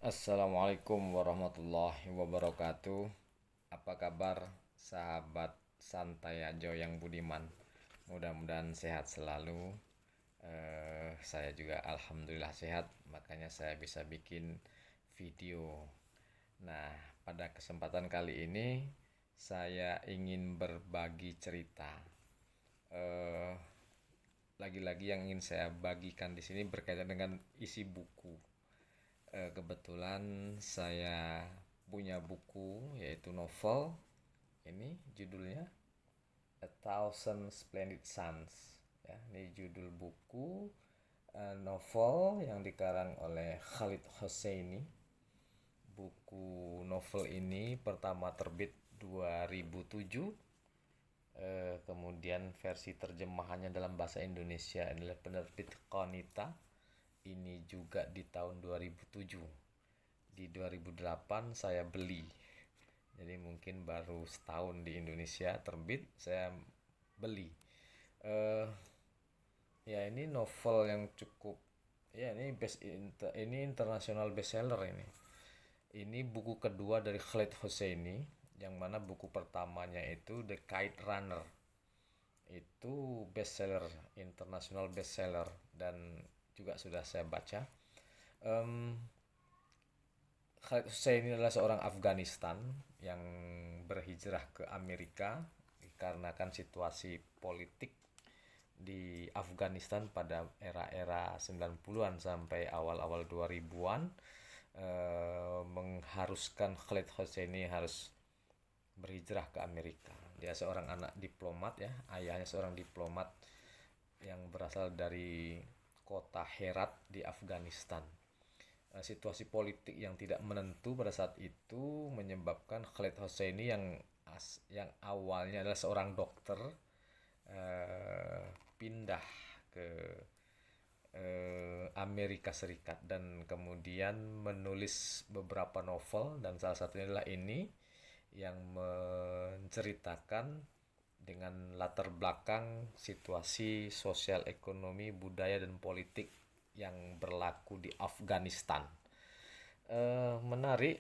Assalamualaikum warahmatullahi wabarakatuh. Apa kabar sahabat santai ajo yang budiman? Mudah-mudahan sehat selalu. Saya juga alhamdulillah sehat, makanya saya bisa bikin video. Nah, pada kesempatan kali ini saya ingin berbagi cerita. Eh, Lagi-lagi yang ingin saya bagikan di sini berkaitan dengan isi buku. Kebetulan saya punya buku yaitu novel. Ini judulnya A Thousand Splendid Suns. Ya, ini judul buku novel yang dikarang oleh Khalid Hosseini. Buku novel ini pertama terbit 2007. Kemudian versi terjemahannya dalam bahasa Indonesia adalah penerbit Qonita. Ini juga di tahun 2007. Di 2008 saya beli. Jadi mungkin baru setahun di Indonesia terbit, saya beli. Eh Ya, ini novel yang cukup, ya ini ini international bestseller ini. Ini buku kedua dari Khalid Hosseini, yang mana buku pertamanya itu The Kite Runner. Itu bestseller, international bestseller, dan juga sudah saya baca. Em, Khalid Hussein adalah seorang Afghanistan yang berhijrah ke Amerika dikarenakan situasi politik di Afghanistan pada era-era 90-an sampai awal-awal 2000-an, mengharuskan Khalid Hosseini harus berhijrah ke Amerika. Dia seorang anak diplomat, ya, ayahnya seorang diplomat yang berasal dari kota Herat di Afghanistan. Situasi politik yang tidak menentu pada saat itu menyebabkan Khalid Hosseini yang awalnya adalah seorang dokter, pindah ke Amerika Serikat dan kemudian menulis beberapa novel, dan salah satunya adalah ini yang menceritakan dengan latar belakang situasi sosial ekonomi budaya dan politik yang berlaku di Afghanistan. Menarik,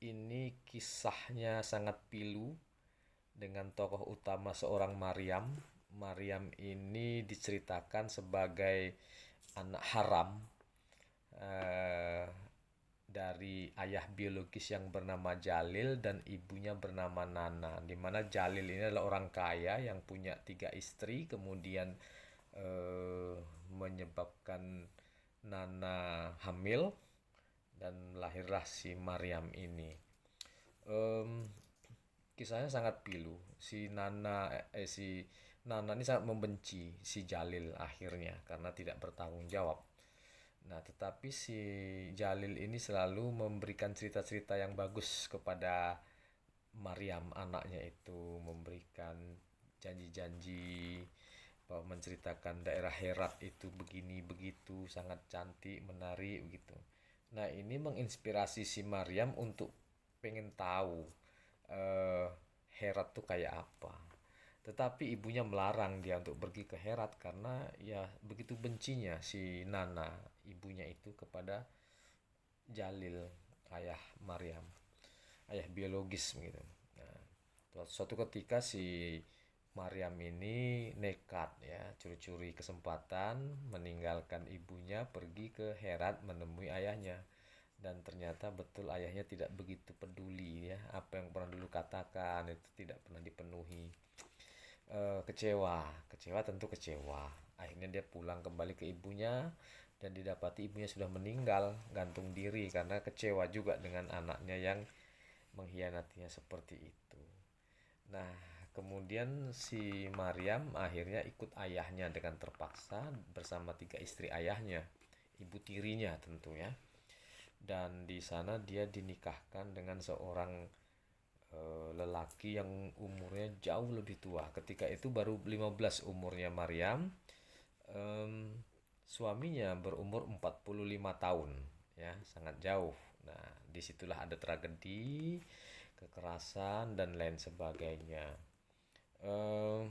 ini kisahnya sangat pilu dengan tokoh utama seorang Maryam. Maryam ini diceritakan sebagai anak haram eh, dari ayah biologis yang bernama Jalil dan ibunya bernama Nana. Di mana Jalil ini adalah orang kaya yang punya 3 istri, kemudian eh, menyebabkan Nana hamil dan lahirlah si Maryam ini. Em, Kisahnya sangat pilu. Si Nana ini sangat membenci si Jalil akhirnya karena tidak bertanggung jawab. Nah, tetapi si Jalil ini selalu memberikan cerita-cerita yang bagus kepada Maryam, anaknya itu, memberikan janji-janji bahwa menceritakan daerah Herat itu begini begitu, sangat cantik, menarik begitu. Nah, ini menginspirasi si Maryam untuk pengen tahu eh, Herat tuh kayak apa. Tetapi ibunya melarang dia untuk pergi ke Herat karena ya begitu bencinya si Nana, ibunya itu, kepada Jalil, ayah Maryam, ayah biologis gitu. Nah, suatu ketika si Maryam ini nekat, ya, curi-curi kesempatan meninggalkan ibunya pergi ke Herat menemui ayahnya. Dan ternyata betul ayahnya tidak begitu peduli, ya, apa yang pernah dulu katakan itu tidak pernah dipenuhi. Kecewa, kecewa, tentu kecewa. Akhirnya dia pulang kembali ke ibunya dan didapati ibunya sudah meninggal gantung diri karena kecewa juga dengan anaknya yang mengkhianatinya seperti itu. Nah, kemudian si Maryam akhirnya ikut ayahnya dengan terpaksa bersama 3 istri ayahnya, ibu tirinya tentu, ya. Dan di sana dia dinikahkan dengan seorang lelaki yang umurnya jauh lebih tua. Ketika itu baru 15 umurnya Maryam. Em, Suaminya berumur 45 tahun, ya, sangat jauh. Nah, disitulah ada tragedi, kekerasan dan lain sebagainya. Em,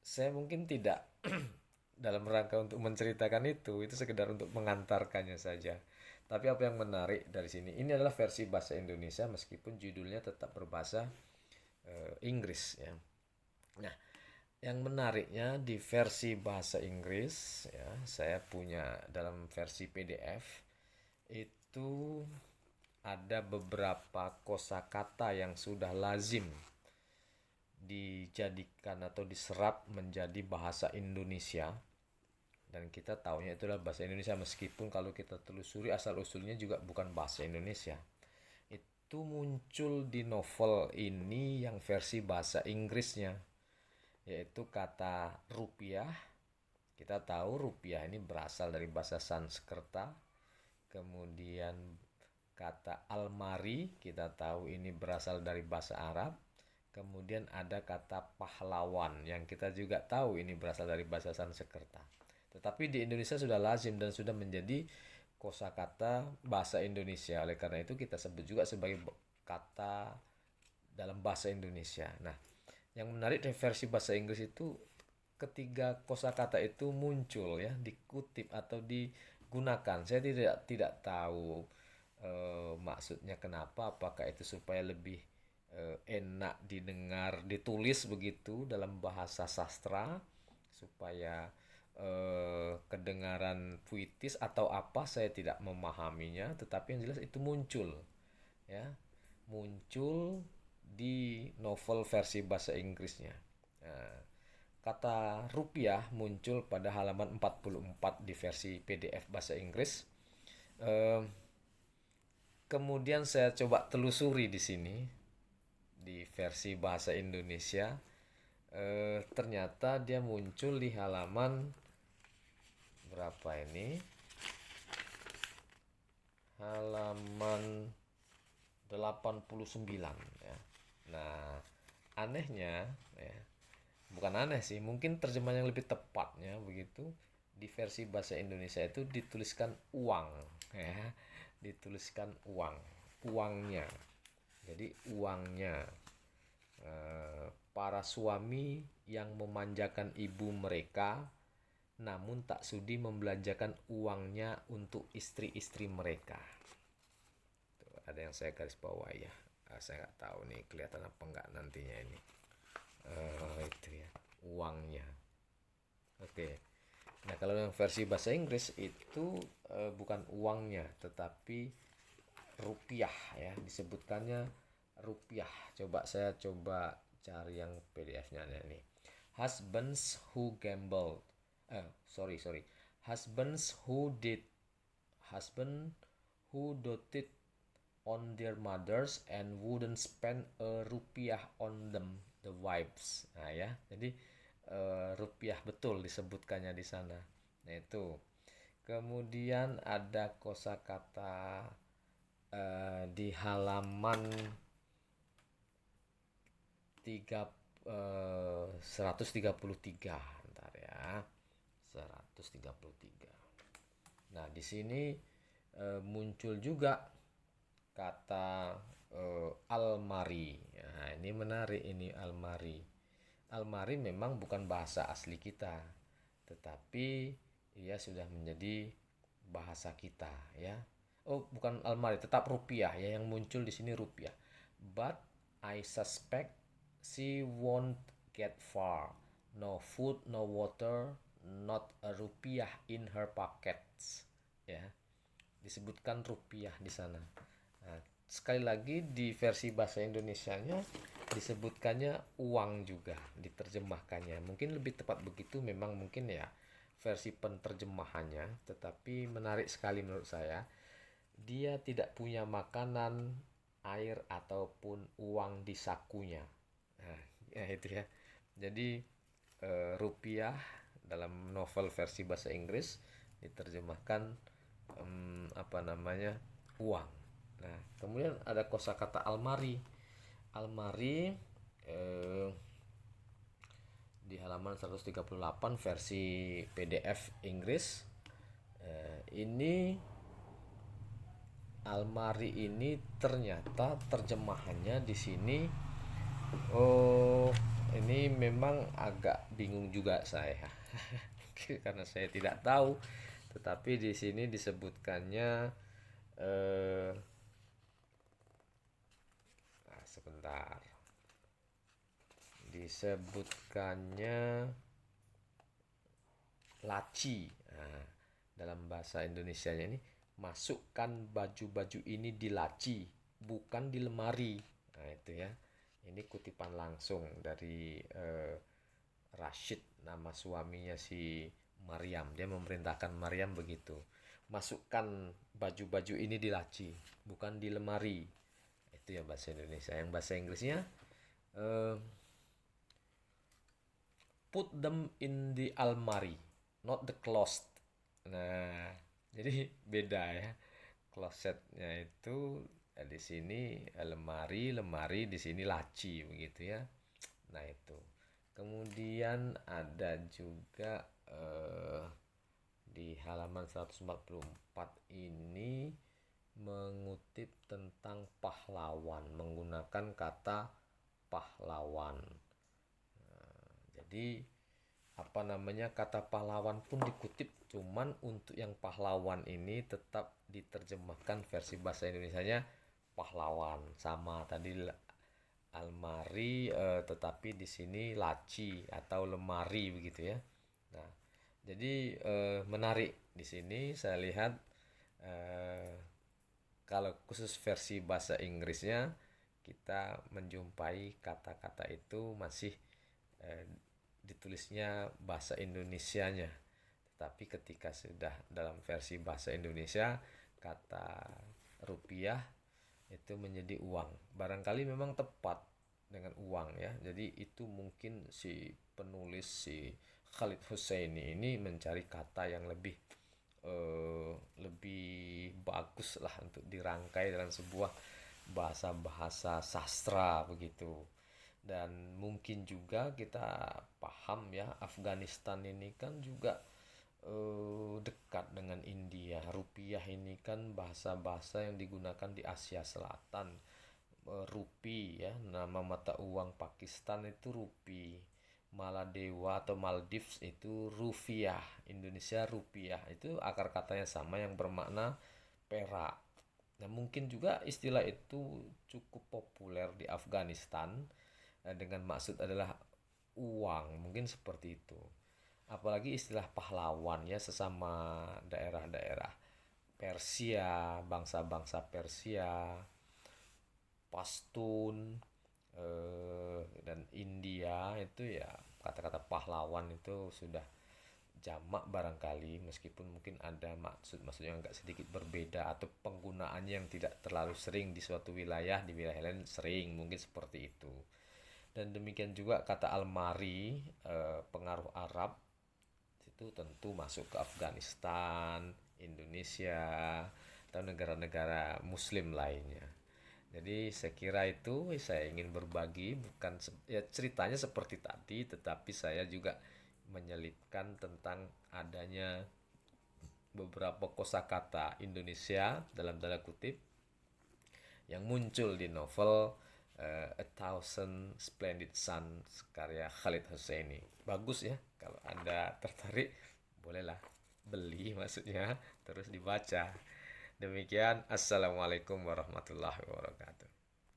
saya mungkin tidak dalam rangka untuk menceritakan itu sekedar untuk mengantarkannya saja. Tapi apa yang menarik dari sini? Ini adalah versi bahasa Indonesia meskipun judulnya tetap berbahasa Inggris ya. Nah, yang menariknya di versi bahasa Inggris ya, saya punya dalam versi PDF itu ada beberapa kosakata yang sudah lazim dijadikan atau diserap menjadi bahasa Indonesia, dan kita tahunya itu adalah bahasa Indonesia meskipun kalau kita telusuri asal usulnya juga bukan bahasa Indonesia. Itu muncul di novel ini yang versi bahasa Inggrisnya, yaitu kata rupiah. Kita tahu rupiah ini berasal dari bahasa Sanskerta. Kemudian kata almari kita tahu ini berasal dari bahasa Arab. Kemudian ada kata pahlawan yang kita juga tahu ini berasal dari bahasa Sanskerta. Tetapi di Indonesia sudah lazim dan sudah menjadi kosakata bahasa Indonesia. Oleh karena itu kita sebut juga sebagai kata dalam bahasa Indonesia. Nah, yang menarik dari versi bahasa Inggris itu ketiga kosakata itu muncul ya, dikutip atau digunakan. Saya tidak tahu maksudnya kenapa, apakah itu supaya lebih enak didengar, ditulis begitu dalam bahasa sastra supaya kedengaran puitis atau apa, saya tidak memahaminya, tetapi yang jelas itu muncul ya, muncul di novel versi bahasa Inggrisnya. Nah, kata rupiah muncul pada halaman 44 di versi PDF bahasa Inggris. Kemudian saya coba telusuri di sini di versi bahasa Indonesia. Ternyata dia muncul di halaman berapa ini? Halaman 89 ya. Nah, anehnya ya, bukan aneh sih, mungkin terjemahan yang lebih tepatnya begitu, di versi bahasa Indonesia itu dituliskan uang ya, dituliskan uang, uangnya. Jadi uangnya, para suami yang memanjakan ibu mereka namun tak sudi membelanjakan uangnya untuk istri-istri mereka. Tuh, ada yang saya garis bawah ya. Saya nggak tahu nih kelihatan apa nggak nantinya ini. Itu ya, uangnya. Oke. Nah, kalau yang versi bahasa Inggris itu bukan uangnya, tetapi rupiah ya, disebutkannya rupiah. Saya coba cari yang PDF-nya nih. Husbands who gambled. Sorry. Husbands who did husband who doted on their mothers and wouldn't spend a rupiah on them, the wives. Nah ya, jadi rupiah betul disebutkannya di sana. Nah itu. Kemudian ada kosakata di halaman 133. Bentar ya. 133. Nah, di sini muncul juga kata almari. Nah, ini menarik ini, almari. Almari memang bukan bahasa asli kita, tetapi ia sudah menjadi bahasa kita ya. Oh, bukan almari, tetap rupiah ya, yang muncul di sini rupiah. But I suspect she won't get far. No food, no water, not a rupiah in her pockets. Ya, disebutkan rupiah di sana. Nah, sekali lagi di versi bahasa Indonesianya disebutkannya uang juga, diterjemahkannya. Mungkin lebih tepat begitu, memang mungkin ya versi penterjemahannya, tetapi menarik sekali menurut saya. Dia tidak punya makanan, air ataupun uang di sakunya. Nah, ya itu ya. Jadi rupiah dalam novel versi bahasa Inggris diterjemahkan uang. Nah, kemudian ada kosakata almari. Almari di halaman 138 versi PDF Inggris. Ini almari ini ternyata terjemahannya di sini. Ini memang agak bingung juga saya karena saya tidak tahu. Tetapi di sini disebutkannya eh sebentar, disebutkannya laci. Nah, dalam bahasa Indonesianya ini, masukkan baju-baju ini di laci, bukan di lemari. Nah, itu ya. Ini kutipan langsung dari Rashid, nama suaminya si Maryam. Dia memerintahkan Maryam begitu. Masukkan baju-baju ini di laci, bukan di lemari. Itu ya bahasa Indonesia. Yang bahasa Inggrisnya, eh, put them in the almari, not the closet. Nah, jadi beda ya. Closetnya itu di sini lemari, lemari di sini laci begitu ya. Nah, itu. Kemudian ada juga di halaman 144 ini mengutip tentang pahlawan menggunakan kata pahlawan. Jadi apa namanya, kata pahlawan pun dikutip, cuman untuk yang pahlawan ini tetap diterjemahkan versi bahasa Indonesianya pahlawan, sama tadi almari, tetapi di sini laci atau lemari begitu ya. Nah, jadi menarik di sini saya lihat, eh, kalau khusus versi bahasa Inggrisnya kita menjumpai kata-kata itu masih eh, ditulisnya bahasa Indonesianya. Tetapi ketika sudah dalam versi bahasa Indonesia, kata rupiah itu menjadi uang. Barangkali memang tepat dengan uang ya. Jadi itu mungkin si penulis, si Khalid Husseini ini mencari kata yang lebih bagus lah untuk dirangkai dalam sebuah bahasa-bahasa sastra begitu. Dan mungkin juga kita paham ya, Afghanistan ini kan juga dekat dengan India. Rupiah ini kan bahasa-bahasa yang digunakan di Asia Selatan. Rupi ya, nama mata uang Pakistan itu rupi. Maladewa atau Maldives itu rufiah. Indonesia rupiah. Itu akar katanya sama yang bermakna perak. Nah, mungkin juga istilah itu cukup populer di Afghanistan dengan maksud adalah uang, mungkin seperti itu. Apalagi istilah pahlawan ya, sesama daerah-daerah Persia, bangsa-bangsa Persia, Pashtun, dan India itu ya, kata-kata pahlawan itu sudah jamak barangkali, meskipun mungkin ada maksud-maksud yang agak sedikit berbeda atau penggunaannya yang tidak terlalu sering di suatu wilayah, di wilayah lain sering, mungkin seperti itu. Dan demikian juga kata almari, pengaruh Arab itu tentu masuk ke Afghanistan, Indonesia, atau negara-negara Muslim lainnya. Jadi saya kira itu saya ingin berbagi, bukan ya ceritanya seperti tadi, tetapi saya juga menyelipkan tentang adanya beberapa kosakata Indonesia dalam tanda kutip yang muncul di novel A Thousand Splendid Suns karya Khalid Hosseini. Bagus ya, kalau Anda tertarik bolehlah beli maksudnya terus dibaca. Demikian, assalamualaikum warahmatullahi wabarakatuh.